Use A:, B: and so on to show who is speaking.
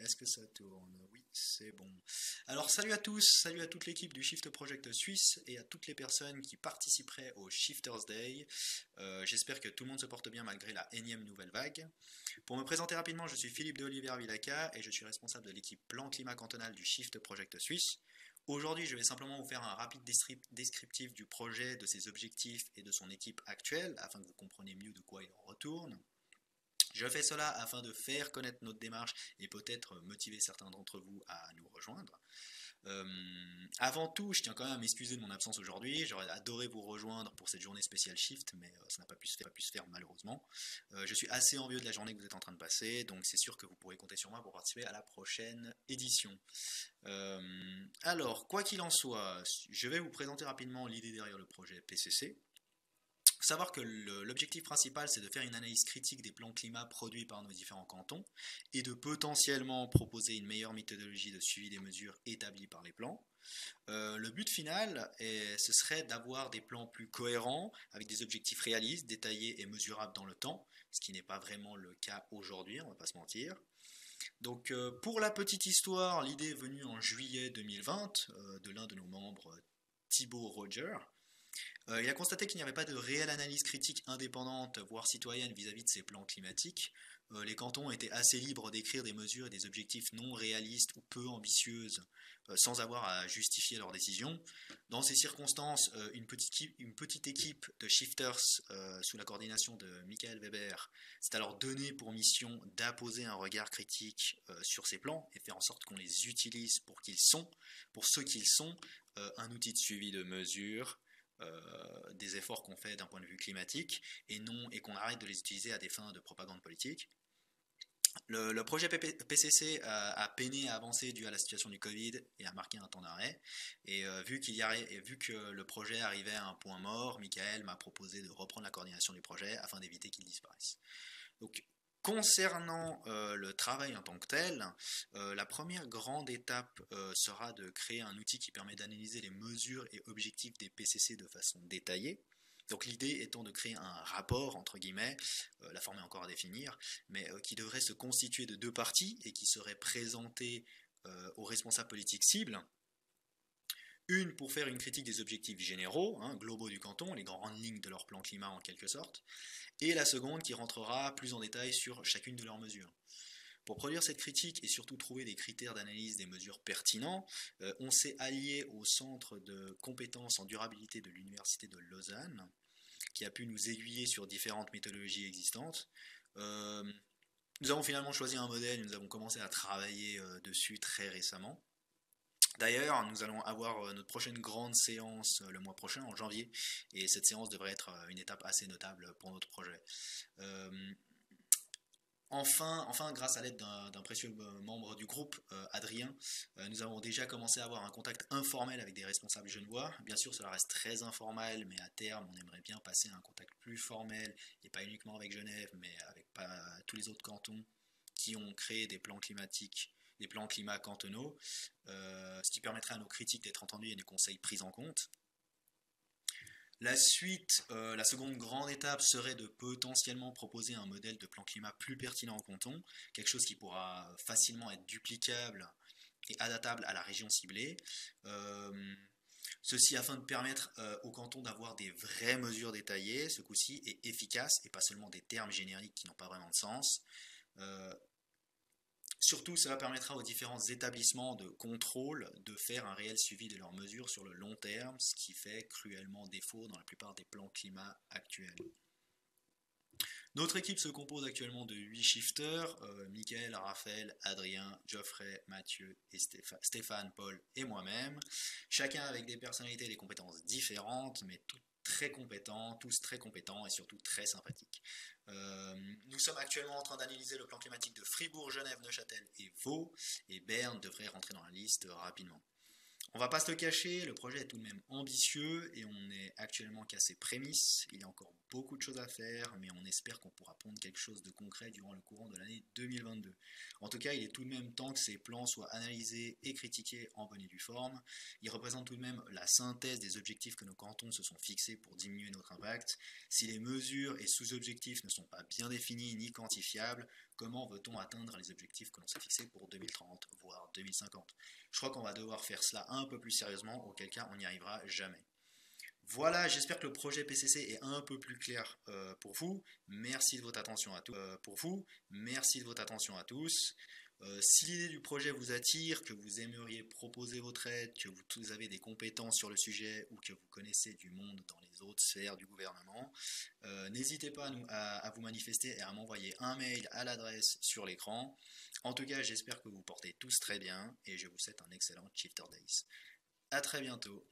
A: Est-ce que ça tourne? Oui, c'est bon. Alors salut à tous, salut à toute l'équipe du Shift Project Suisse et à toutes les personnes qui participeraient au Shifters Day. J'espère que tout le monde se porte bien malgré la énième nouvelle vague. Pour me présenter rapidement, je suis Philippe de Olivier Villaca et je suis responsable de l'équipe Plan Climat Cantonal du Shift Project Suisse. Aujourd'hui, je vais simplement vous faire un rapide descriptif du projet, de ses objectifs et de son équipe actuelle afin que vous compreniez mieux de quoi il en retourne. Je fais cela afin de faire connaître notre démarche et peut-être motiver certains d'entre vous à nous rejoindre. Avant tout, je tiens quand même à m'excuser de mon absence aujourd'hui. J'aurais adoré vous rejoindre pour cette journée spéciale Shift, mais ça n'a pas pu se faire malheureusement. Je suis assez envieux de la journée que vous êtes en train de passer, donc c'est sûr que vous pourrez compter sur moi pour participer à la prochaine édition. Alors, quoi qu'il en soit, je vais vous présenter rapidement l'idée derrière le projet PCC. Il faut savoir que l'objectif principal, c'est de faire une analyse critique des plans climat produits par nos différents cantons et de potentiellement proposer une meilleure méthodologie de suivi des mesures établies par les plans. Le but final, ce serait d'avoir des plans plus cohérents, avec des objectifs réalistes, détaillés et mesurables dans le temps, ce qui n'est pas vraiment le cas aujourd'hui, on ne va pas se mentir. Donc pour la petite histoire, l'idée est venue en juillet 2020 de l'un de nos membres, Thibaut Roger. Il a constaté qu'il n'y avait pas de réelle analyse critique indépendante, voire citoyenne vis-à-vis de ces plans climatiques. Les cantons étaient assez libres d'écrire des mesures et des objectifs non réalistes ou peu ambitieuses sans avoir à justifier leurs décisions. Dans ces circonstances, une petite équipe de shifters sous la coordination de Michael Weber s'est alors donné pour mission d'apposer un regard critique sur ces plans et faire en sorte qu'on les utilise pour ce qu'ils sont, un outil de suivi de mesures, des efforts qu'on fait d'un point de vue climatique et qu'on arrête de les utiliser à des fins de propagande politique. Le projet PCC a peiné à avancer dû à la situation du Covid et a marqué un temps d'arrêt. Et vu que le projet arrivait à un point mort, Michael m'a proposé de reprendre la coordination du projet afin d'éviter qu'il disparaisse. Donc, concernant le travail en tant que tel, la première grande étape sera de créer un outil qui permet d'analyser les mesures et objectifs des PCC de façon détaillée. Donc l'idée étant de créer un rapport, entre guillemets, la forme est encore à définir, mais qui devrait se constituer de deux parties et qui serait présenté aux responsables politiques cibles. Une pour faire une critique des objectifs généraux, globaux du canton, les grandes lignes de leur plan climat en quelque sorte, et la seconde qui rentrera plus en détail sur chacune de leurs mesures. Pour produire cette critique et surtout trouver des critères d'analyse des mesures pertinents, on s'est allié au Centre de compétences en durabilité de l'Université de Lausanne, qui a pu nous aiguiller sur différentes méthodologies existantes. Nous avons finalement choisi un modèle et nous avons commencé à travailler dessus très récemment. D'ailleurs, nous allons avoir notre prochaine grande séance le mois prochain, en janvier, et cette séance devrait être une étape assez notable pour notre projet. Enfin, grâce à l'aide d'un précieux membre du groupe, Adrien, nous avons déjà commencé à avoir un contact informel avec des responsables genevois. Bien sûr, cela reste très informel, mais à terme, on aimerait bien passer à un contact plus formel, et pas uniquement avec Genève, mais avec tous les autres cantons qui ont créé des plans climatiques, des plans climat cantonaux, ce qui permettrait à nos critiques d'être entendues et des conseils pris en compte. La suite, la seconde grande étape serait de potentiellement proposer un modèle de plan climat plus pertinent au canton, quelque chose qui pourra facilement être duplicable et adaptable à la région ciblée. Ceci afin de permettre au canton d'avoir des vraies mesures détaillées, ce coup-ci, et efficaces, et pas seulement des termes génériques qui n'ont pas vraiment de sens. Surtout, cela permettra aux différents établissements de contrôle de faire un réel suivi de leurs mesures sur le long terme, ce qui fait cruellement défaut dans la plupart des plans climat actuels. Notre équipe se compose actuellement de 8 shifters, Michael, Raphaël, Adrien, Geoffrey, Mathieu, et Stéphane, Paul et moi-même, chacun avec des personnalités et des compétences différentes, mais tous très compétents et surtout très sympathiques. Nous sommes actuellement en train d'analyser le plan climatique de Fribourg, Genève, Neuchâtel et Vaud, et Berne devrait rentrer dans la liste rapidement. On va pas se le cacher, le projet est tout de même ambitieux et on est actuellement qu'à ses prémices. Il y a encore beaucoup de choses à faire, mais on espère qu'on pourra pondre quelque chose de concret durant le courant de l'année 2022. En tout cas, il est tout de même temps que ces plans soient analysés et critiqués en bonne et due forme. Ils représentent tout de même la synthèse des objectifs que nos cantons se sont fixés pour diminuer notre impact. Si les mesures et sous-objectifs ne sont pas bien définis ni quantifiables, comment veut-on atteindre les objectifs que l'on s'est fixés pour 2030, voire 2050. Je crois qu'on va devoir faire cela un peu plus sérieusement, auquel cas on n'y arrivera jamais. Voilà, j'espère que le projet PCC est un peu plus clair pour vous. Merci de votre attention à tous. Merci de votre attention à tous. Si l'idée du projet vous attire, que vous aimeriez proposer votre aide, que vous avez des compétences sur le sujet ou que vous connaissez du monde dans les autres sphères du gouvernement, n'hésitez pas à vous manifester et à m'envoyer un mail à l'adresse sur l'écran. En tout cas, j'espère que vous portez tous très bien et je vous souhaite un excellent Shifter Days. A très bientôt.